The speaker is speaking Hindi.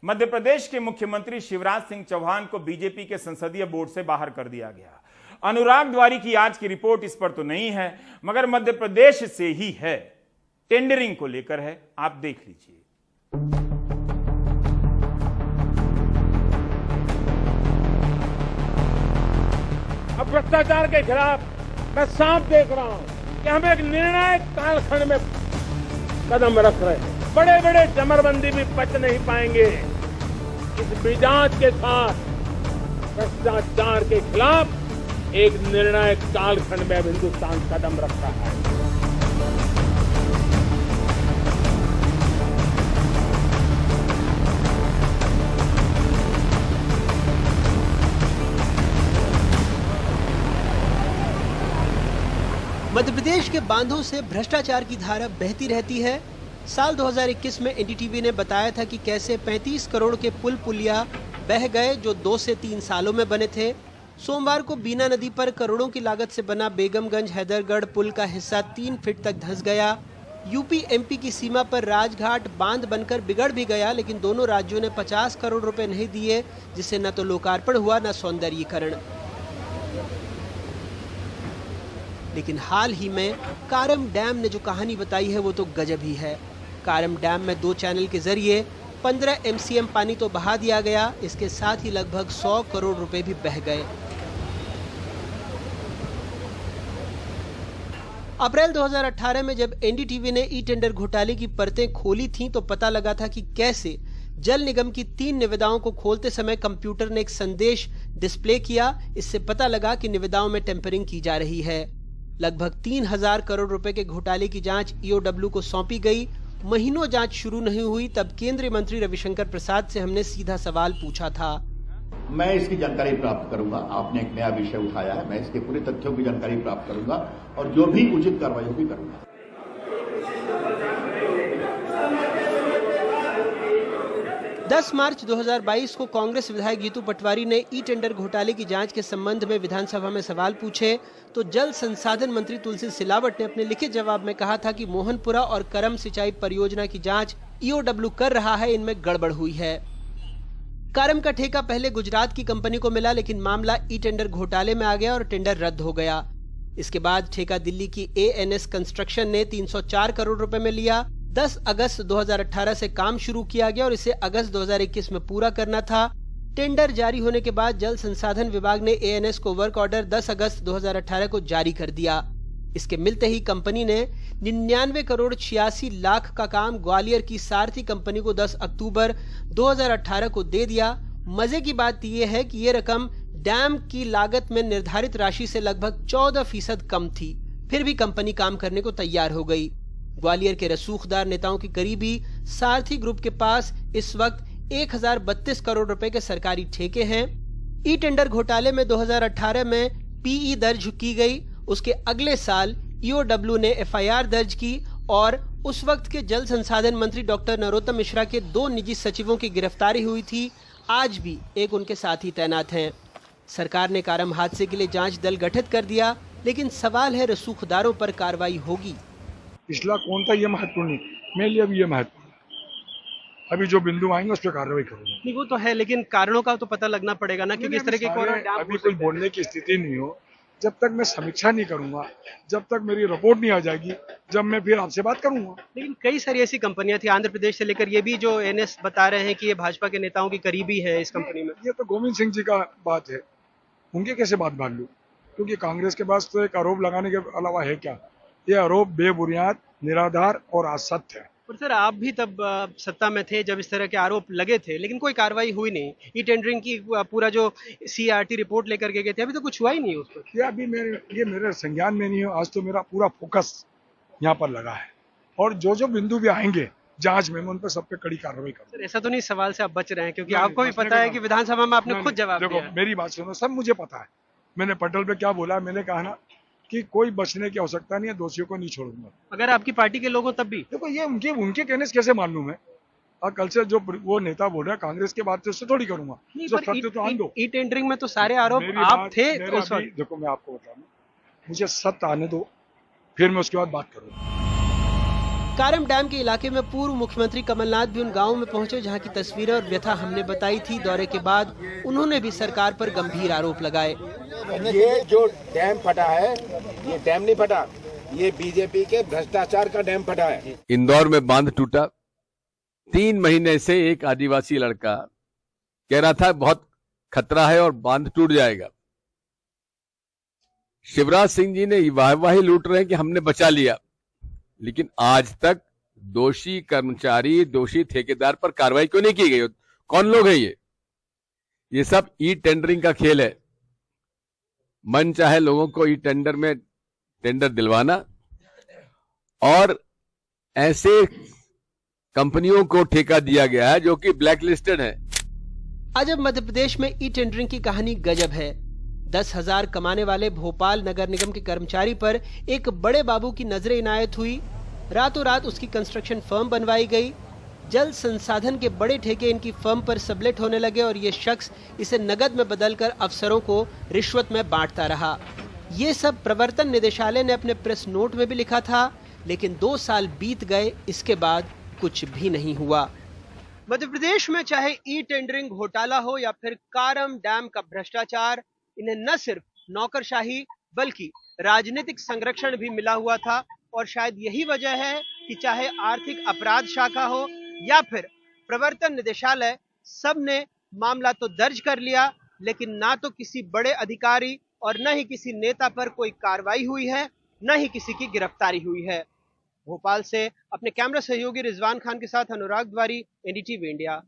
मध्य प्रदेश के मुख्यमंत्री शिवराज सिंह चौहान को बीजेपी के संसदीय बोर्ड से बाहर कर दिया गया। अनुराग द्वारी की आज की रिपोर्ट इस पर तो नहीं है, मगर मध्य प्रदेश से ही है, टेंडरिंग को लेकर है। आप देख लीजिए। अब भ्रष्टाचार के खिलाफ मैं साफ देख रहा हूं कि हम एक निर्णायक कालखंड में कदम रख रहे हैं। बड़े बड़े चमरबंदी भी बच नहीं पाएंगे। इस मिजाज के साथ भ्रष्टाचार के खिलाफ एक निर्णायक कालखंड में हिंदुस्तान कदम रख रहा है। मध्य प्रदेश के बांधों से भ्रष्टाचार की धारा बहती रहती है। साल 2021 में एनडीटीवी ने बताया था कि कैसे 35 करोड़ के पुल पुलिया बह गए जो 2 से 3 सालों में बने थे। सोमवार को बीना नदी पर करोड़ों की लागत से बना बेगमगंज हैदरगढ़ पुल का हिस्सा 3 फीट तक धंस गया। यूपी एमपी की सीमा पर राजघाट बांध बनकर बिगड़ भी गया, लेकिन दोनों राज्यों ने 50 करोड़ रुपए नहीं दिए, जिससे न तो लोकार्पण हुआ न सौंदर्यीकरण। लेकिन हाल ही में कारम डैम ने जो कहानी बताई है वो तो गजब ही है। कारम डैम में 2 चैनल के जरिए 15 MCM पानी तो बहा दिया गया, इसके साथ ही लगभग 100 करोड़ रुपए भी बह गए। अप्रैल 2018 में जब एनडीटीवी ने ई टेंडर घोटाले की परतें खोली थीं तो पता लगा था कि कैसे जल निगम की 3 निविदाओं को खोलते समय कंप्यूटर ने एक संदेश डिस्प्ले किया। इससे पता लगा कि निविदाओं में टेम्परिंग की जा रही है। लगभग 3000 करोड़ रुपए के घोटाले की जांच ईओडब्ल्यू को सौंपी गई। महीनों जांच शुरू नहीं हुई, तब केंद्रीय मंत्री रविशंकर प्रसाद से हमने सीधा सवाल पूछा था। मैं इसकी जानकारी प्राप्त करूंगा। आपने एक नया विषय उठाया है, मैं इसके पूरे तथ्यों की जानकारी प्राप्त करूंगा और जो भी उचित कार्रवाई होगी करूंगा। 10 मार्च 2022 को कांग्रेस विधायक जीतू पटवारी ने ई टेंडर घोटाले की जांच के संबंध में विधानसभा में सवाल पूछे तो जल संसाधन मंत्री तुलसी सिलावट ने अपने लिखित जवाब में कहा था कि मोहनपुरा और करम सिंचाई परियोजना की जांच ईओडब्ल्यू कर रहा है, इनमें गड़बड़ हुई है। करम का ठेका पहले गुजरात की कंपनी को मिला, लेकिन मामला ई टेंडर घोटाले में आ गया और टेंडर रद्द हो गया। इसके बाद ठेका दिल्ली की ANS कंस्ट्रक्शन ने 304 करोड़ रुपए में लिया। 10 अगस्त 2018 से काम शुरू किया गया और इसे अगस्त 2021 में पूरा करना था। टेंडर जारी होने के बाद जल संसाधन विभाग ने ANS को वर्क ऑर्डर 10 अगस्त 2018 को जारी कर दिया। इसके मिलते ही कंपनी ने 99 करोड़ 86 लाख का काम ग्वालियर की सारथी कंपनी को 10 अक्टूबर 2018 को दे दिया। मजे की बात यह है कि ये रकम डैम की लागत में निर्धारित राशि से लगभग 14% कम थी, फिर भी कंपनी काम करने को तैयार हो गई। ग्वालियर के रसूखदार नेताओं की करीबी सारथी ग्रुप के पास इस वक्त 1032 करोड़ रुपए के सरकारी ठेके हैं। ई टेंडर घोटाले में 2018 में PE दर्ज की गई। उसके अगले साल ईओडब्ल्यू ने FIR दर्ज की और उस वक्त के जल संसाधन मंत्री डॉक्टर नरोत्तम मिश्रा के 2 निजी सचिवों की गिरफ्तारी हुई थी। आज भी एक उनके साथी तैनात हैं। सरकार ने कारम हादसे के लिए जांच दल गठित कर दिया, लेकिन सवाल है रसूखदारों पर कार्रवाई होगी? पिछला कौन था ये महत्वपूर्ण नहीं, मेरे लिए अभी ये महत्वपूर्ण। अभी जो बिंदु आएंगे उस पर कार्रवाई करूंगा। नहीं, वो तो है, लेकिन कारणों का तो पता लगना पड़ेगा ना, क्योंकि इस तरह के अभी कोई बोलने की स्थिति नहीं हो। जब तक मैं समीक्षा नहीं करूंगा, जब तक मेरी रिपोर्ट नहीं आ जाएगी, जब मैं फिर आपसे बात करूंगा। लेकिन कई सारी ऐसी कंपनियां थी आंध्र प्रदेश से लेकर, ये भी जो NS बता रहे हैं कि ये भाजपा के नेताओं की करीबी है इस कंपनी में। ये तो गोविंद सिंह जी का बात है, उनके कैसे बात मान लूं? क्योंकि कांग्रेस के पास तो एक आरोप लगाने के अलावा है क्या? ये आरोप बेबुनियाद, निराधार और असत्य है। पर सर, आप भी तब सत्ता में थे जब इस तरह के आरोप लगे थे, लेकिन कोई कार्रवाई हुई नहीं। ई टेंडरिंग की पूरा जो CRT रिपोर्ट लेकर के गए थे, अभी तो कुछ हुआ ही नहीं उस पर। ये अभी ये मेरे संज्ञान में नहीं हो। आज तो मेरा पूरा फोकस यहाँ पर लगा है और जो जो बिंदु भी आएंगे जांच में, उन पर सब पे कड़ी कार्रवाई करूंगा। सर, ऐसा तो नहीं सवाल से आप बच रहे हैं, क्योंकि आपको भी पता है कि विधानसभा में आपने खुद जवाब दिया। देखो, मेरी बात सुनो, सब मुझे पता है। मैंने पटल पे क्या बोला, मैंने कहा ना कि कोई बचने की आवश्यकता नहीं है, दोषियों को नहीं छोड़ूंगा। अगर आपकी पार्टी के लोग हो तब भी? देखो, ये उनके कहने से कैसे मान लूं मैं? और कल से जो वो नेता बोल रहे हैं कांग्रेस के बात, उससे थोड़ी करूंगा। ई टेंडरिंग में तो सारे आरोप आप थे। देखो, मैं आपको बता दूं, मुझे सत्य आने दो, फिर मैं उसके बाद बात करूंगा। कारम डैम के इलाके में पूर्व मुख्यमंत्री कमलनाथ भी उन गांवों में पहुंचे जहां की तस्वीरें और व्यथा हमने बताई थी। दौरे के बाद उन्होंने भी सरकार पर गंभीर आरोप लगाए। ये जो डैम फटा है, ये डैम नहीं फटा, ये बीजेपी के भ्रष्टाचार का डैम फटा है। इंदौर में बांध टूटा, 3 महीने से एक आदिवासी लड़का कह रहा था बहुत खतरा है और बांध टूट जाएगा। शिवराज सिंह जी ने वाहवाही लूट रहे हैं कि हमने बचा लिया, लेकिन आज तक दोषी कर्मचारी, दोषी ठेकेदार पर कार्रवाई क्यों नहीं की गई? कौन लोग हैं ये सब ई टेंडरिंग का खेल है। मन चाहे लोगों को ई टेंडर में टेंडर दिलवाना और ऐसे कंपनियों को ठेका दिया गया है जो कि ब्लैक लिस्टेड है। आज अब मध्य प्रदेश में ई टेंडरिंग की कहानी गजब है। 10,000 कमाने वाले भोपाल नगर निगम के कर्मचारी पर एक बड़े बाबू की नजरें इनायत हुई। रातों रात उसकी कंस्ट्रक्शन फर्म बनवाई गई। जल संसाधन के बड़े ठेके इनकी फर्म पर सबलेट होने लगे और ये शख्स इसे नगद में बदलकर अफसरों को रिश्वत में बांटता रहा। ये सब प्रवर्तन निदेशालय ने अपने प्रेस नोट में भी लिखा था, लेकिन 2 साल बीत गए, इसके बाद कुछ भी नहीं हुआ। मध्य प्रदेश में चाहे ई टेंडरिंग घोटाला हो या फिर कारम डैम का भ्रष्टाचार, इन्हें न सिर्फ नौकरशाही बल्कि राजनीतिक संरक्षण भी मिला हुआ था। और शायद यही वजह है कि चाहे आर्थिक अपराध शाखा हो या फिर प्रवर्तन निदेशालय, सब ने मामला तो दर्ज कर लिया, लेकिन ना तो किसी बड़े अधिकारी और न ही किसी नेता पर कोई कार्रवाई हुई है, न ही किसी की गिरफ्तारी हुई है। भोपाल से अपने कैमरा सहयोगी रिजवान खान के साथ अनुराग द्वारी, एनडीटीवी इंडिया।